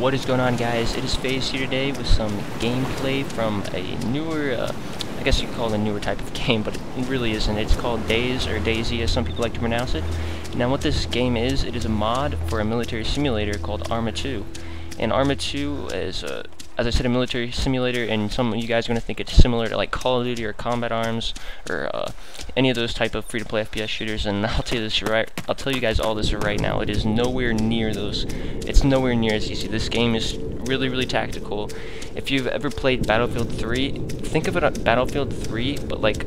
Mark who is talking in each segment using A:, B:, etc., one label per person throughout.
A: What is going on, guys? It is Phaze here today with some gameplay from a newer, I guess you could call it a newer type of game, but it really isn't. It's called Daze, or Daisy as some people like to pronounce it. Now what this game is, it is a mod for a military simulator called ArmA 2. And ArmA 2 is, as I said, a military simulator, and some of you guys are going to think it's similar to like Call of Duty or Combat Arms or any of those type of free-to-play FPS shooters. And I'll tell you guys all this right now. It is nowhere near those. It's nowhere near as easy. This game is really tactical. If you've ever played Battlefield 3, think of it at Battlefield 3, but like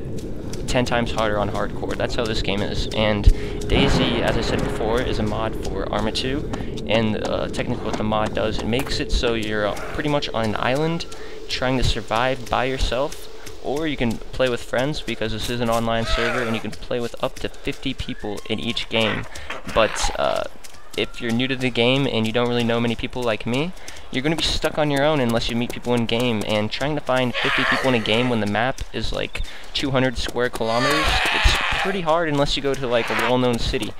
A: 10 times harder on hardcore. That's how this game is. And Daisy, as I said before, is a mod for ArmA 2. And technically what the mod does, it makes it so you're pretty much on an island trying to survive by yourself, or you can play with friends because this is an online server and you can play with up to 50 people in each game. But if you're new to the game and you don't really know many people like me, you're going to be stuck on your own unless you meet people in game. And trying to find 50 people in a game when the map is like 200 square kilometers, it's pretty hard unless you go to like a well-known city.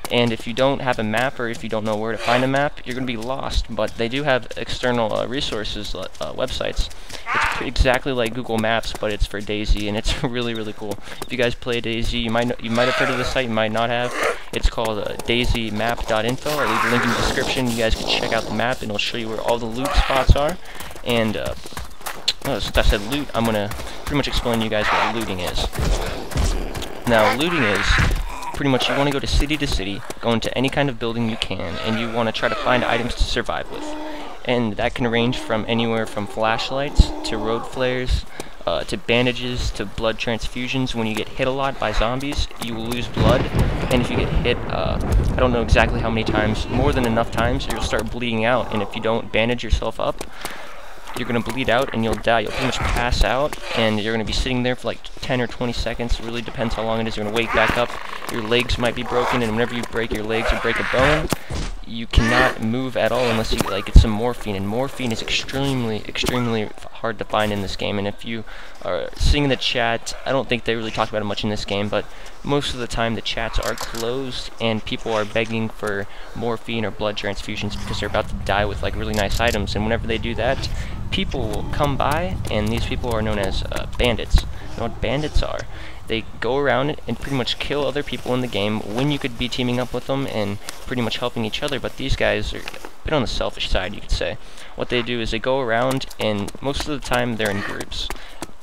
A: And if you don't have a map, or if you don't know where to find a map, you're going to be lost. But they do have external resources, websites. It's exactly like Google Maps, but it's for Daisy, and it's really cool. If you guys play Daisy, you might have heard of the site, you might not have. It's called daisymap.info. I'll leave a link in the description. You guys can check out the map, and it'll show you where all the loot spots are. And since I said loot, I'm going to pretty much explain to you guys what looting is. Now, looting is pretty much you want to go to city, go into any kind of building you can, and you want to try to find items to survive with. And that can range from anywhere from flashlights to road flares, to bandages, to blood transfusions. When you get hit a lot by zombies, you will lose blood, and if you get hit, I don't know exactly how many times, more than enough times, you'll start bleeding out, and if you don't bandage yourself up, you're going to bleed out and you'll die. You'll pretty much pass out, and you're going to be sitting there for like 10 or 20 seconds. It really depends how long it is. You're going to wake back up. Your legs might be broken, and whenever you break your legs or break a bone, you cannot move at all unless you like get some morphine. And morphine is extremely hard to find in this game. And if you are seeing in the chat, I don't think they really talk about it much in this game, but most of the time the chats are closed and people are begging for morphine or blood transfusions because they're about to die with like really nice items. And whenever they do that, people will come by, and these people are known as bandits. You know what bandits are? They go around and pretty much kill other people in the game when you could be teaming up with them and pretty much helping each other, but these guys are a bit on the selfish side, you could say. What they do is they go around, and most of the time they're in groups.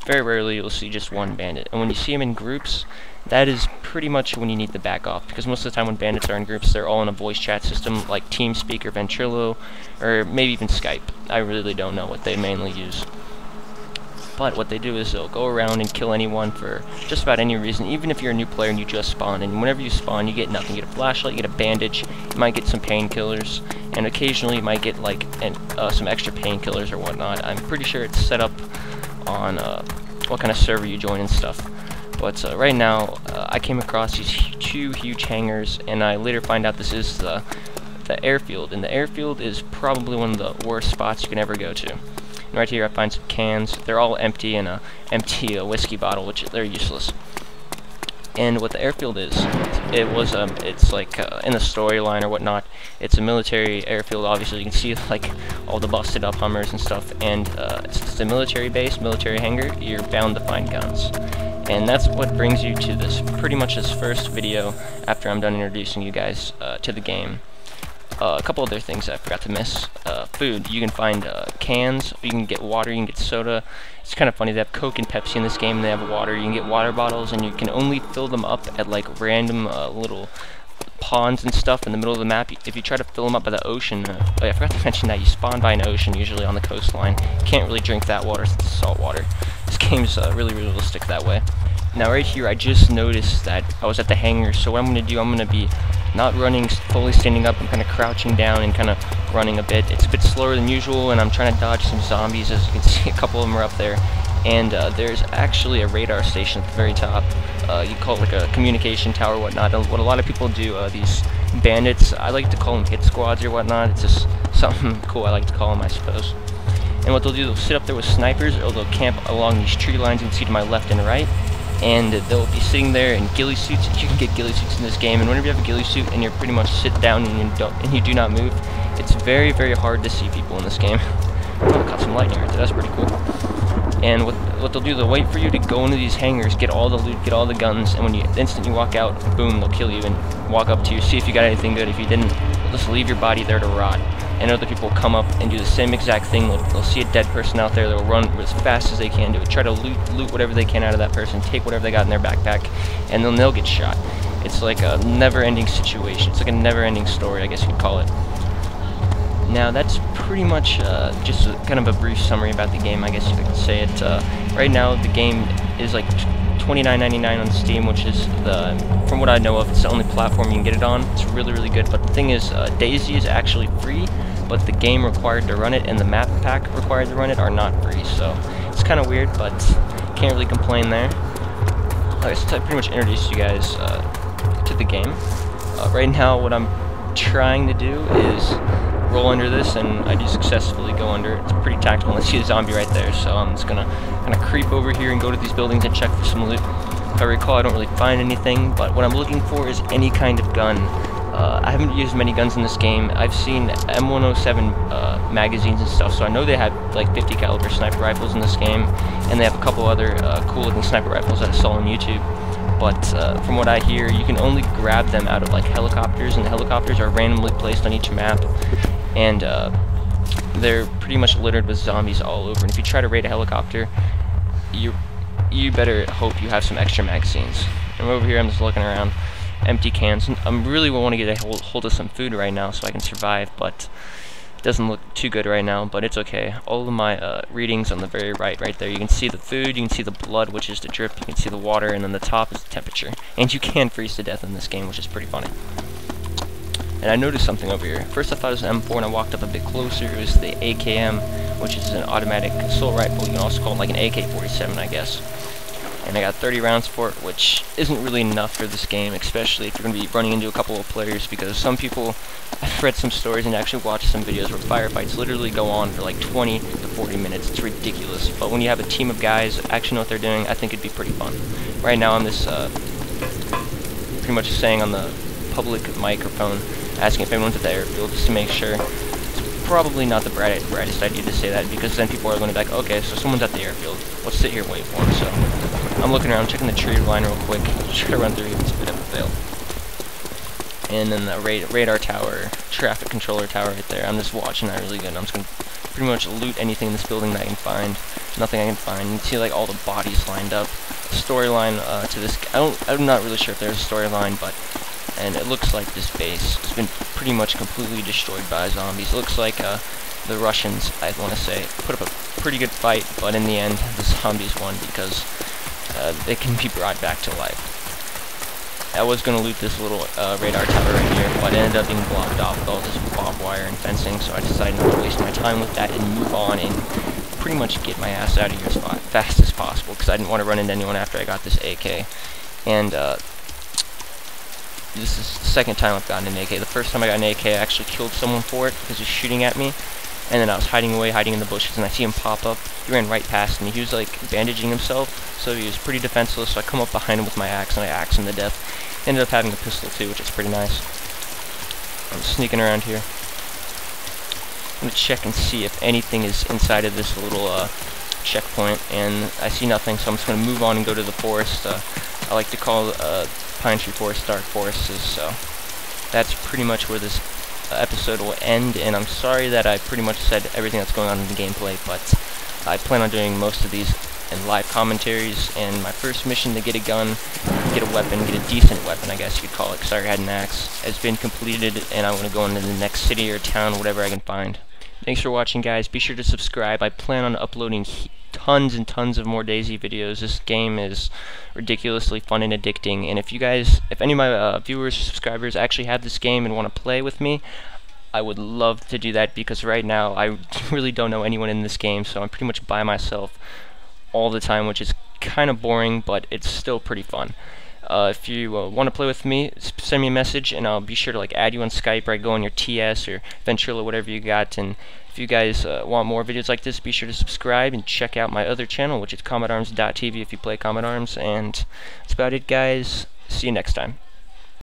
A: Very rarely you'll see just one bandit, and when you see them in groups, that is pretty much when you need to back off, because most of the time when bandits are in groups, they're all in a voice chat system like TeamSpeak or Ventrilo, or maybe even Skype. I really don't know what they mainly use. But what they do is they'll go around and kill anyone for just about any reason, even if you're a new player and you just spawned. And whenever you spawn, you get nothing. You get a flashlight, you get a bandage, you might get some painkillers, and occasionally you might get like some extra painkillers or whatnot. I'm pretty sure it's set up on what kind of server you join and stuff. But right now, I came across these two huge hangars, and I later find out this is the Airfield. And the Airfield is probably one of the worst spots you can ever go to. And right here I find some cans. They're all empty, and a empty whiskey bottle, which they're useless. And what the Airfield is, it's like in the storyline or whatnot, it's a military airfield. Obviously you can see like all the busted up Hummers and stuff, and it's a military base, military hangar. You're bound to find guns. And that's what brings you to this, pretty much this first video after I'm done introducing you guys to the game. A couple other things I forgot to miss. Food. You can find cans, you can get water, you can get soda. It's kind of funny, they have Coke and Pepsi in this game, and they have water. You can get water bottles, and you can only fill them up at like random little ponds and stuff in the middle of the map. If you try to fill them up by the ocean, I forgot to mention that you spawn by an ocean, usually on the coastline. You can't really drink that water since it's salt water. This game's really realistic that way. Now right here, I just noticed that I was at the hangar, so what I'm going to do, I'm going to be not running, fully standing up, I'm kind of crouching down and kind of running a bit. It's a bit slower than usual, and I'm trying to dodge some zombies. As you can see, a couple of them are up there. And there's actually a radar station at the very top. You call it like a communication tower or whatnot. What a lot of people do, these bandits, I like to call them hit squads or whatnot. It's just something cool I like to call them, I suppose. And what they'll do, they'll sit up there with snipers, or they'll camp along these tree lines you can see to my left and right. And they'll be sitting there in ghillie suits. You can get ghillie suits in this game, and whenever you have a ghillie suit and you're pretty much sit down and you do not move, It's very, very hard to see people in this game. Oh, I caught some lightning right there. That's pretty cool. And what they'll do, they'll wait for you to go into these hangars, get all the loot, get all the guns, and when the instant you walk out, boom, they'll kill you and walk up to you, see if you got anything good. If you didn't, they'll just leave your body there to rot. And other people will come up and do the same exact thing. They'll see a dead person out there, they'll run as fast as they can to it, try to loot whatever they can out of that person, take whatever they got in their backpack, and then they'll get shot. It's like a never-ending situation. It's like a never-ending story, I guess you'd call it. Now that's pretty much just kind of a brief summary about the game, I guess you could say it. Right now the game is like $29.99 on Steam, which is, from what I know of, it's the only platform you can get it on. It's really, really good, but the thing is, DayZ is actually free, but the game required to run it and the map pack required to run it are not free, so it's kind of weird, but can't really complain there. Like I said, I pretty much introduced you guys to the game. Right now what I'm trying to do is roll under this, and I do successfully go under. It's pretty tactical, and I see a zombie right there, so I'm just gonna kind of creep over here and go to these buildings and check for some loot. If I recall, I don't really find anything, but what I'm looking for is any kind of gun. I haven't used many guns in this game. I've seen M107 magazines and stuff, so I know they have like 50 caliber sniper rifles in this game, and they have a couple other cool looking sniper rifles that I saw on YouTube. But from what I hear, you can only grab them out of like helicopters, and the helicopters are randomly placed on each map, and they're pretty much littered with zombies all over. And if you try to raid a helicopter, you better hope you have some extra magazines. I'm over here, I'm just looking around, empty cans. I really want to get a hold of some food right now so I can survive, but it doesn't look too good right now, but it's okay. All of my readings on the very right there, you can see the food, you can see the blood, which is the drip, you can see the water, and then the top is the temperature. And you can freeze to death in this game, which is pretty funny. And I noticed something over here. First I thought it was an M4, and I walked up a bit closer. It was the AKM, which is an automatic assault rifle. You can also call it like an AK-47, I guess. And I got 30 rounds for it, which isn't really enough for this game, especially if you're going to be running into a couple of players, because some people, I've read some stories and actually watched some videos where firefights literally go on for like 20 to 40 minutes. It's ridiculous. But when you have a team of guys that actually know what they're doing, I think it'd be pretty fun. Right now I'm just pretty much saying on the public microphone, asking if anyone's at the airfield, just to make sure. It's probably not the brightest idea to say that, because then people are going to be like, okay, so someone's at the airfield, let's sit here and wait for him. So I'm looking around, checking the tree line real quick, try to run through even, it's a bit of a fail. And then the radar tower, traffic controller tower right there, I'm just watching that really good. I'm just going to pretty much loot anything in this building that I can find. Nothing I can find. You can see like all the bodies lined up. Storyline to this, I'm not really sure if there's a storyline, but and it looks like this base has been pretty much completely destroyed by zombies. It looks like the Russians, I want to say, put up a pretty good fight, but in the end, the zombies won because they can be brought back to life. I was going to loot this little radar tower right here, but it ended up being blocked off with all this barbed wire and fencing, so I decided not to waste my time with that and move on and pretty much get my ass out of here as fast as possible, because I didn't want to run into anyone after I got this AK. And this is the second time I've gotten an AK. The first time I got an AK, I actually killed someone for it because he was shooting at me, and then I was hiding away, hiding in the bushes, and I see him pop up. He ran right past me. He was like bandaging himself, so he was pretty defenseless, so I come up behind him with my axe, and I axe him to death. Ended up having a pistol too, which is pretty nice. I'm sneaking around here. I'm going to check and see if anything is inside of this little checkpoint, and I see nothing, so I'm just going to move on and go to the forest. I like to call Pine Tree Forest dark forests, so that's pretty much where this episode will end, and I'm sorry that I pretty much said everything that's going on in the gameplay, but I plan on doing most of these in live commentaries, and my first mission to get a gun, get a weapon, get a decent weapon, I guess you could call it, because I already had an axe, has been completed, and I'm going to go into the next city or town, whatever I can find. Thanks for watching, guys. Be sure to subscribe. I plan on uploading tons and tons of more DayZ videos. This game is ridiculously fun and addicting, and if any of my viewers or subscribers actually have this game and want to play with me, I would love to do that, because right now I really don't know anyone in this game, so I'm pretty much by myself all the time, which is kind of boring, but it's still pretty fun. If you want to play with me, send me a message, and I'll be sure to like add you on Skype, or I go on your TS or Ventrilo, whatever you got. And if you guys want more videos like this, be sure to subscribe and check out my other channel, which is CombatArms.tv if you play Combat Arms. And that's about it, guys. See you next time.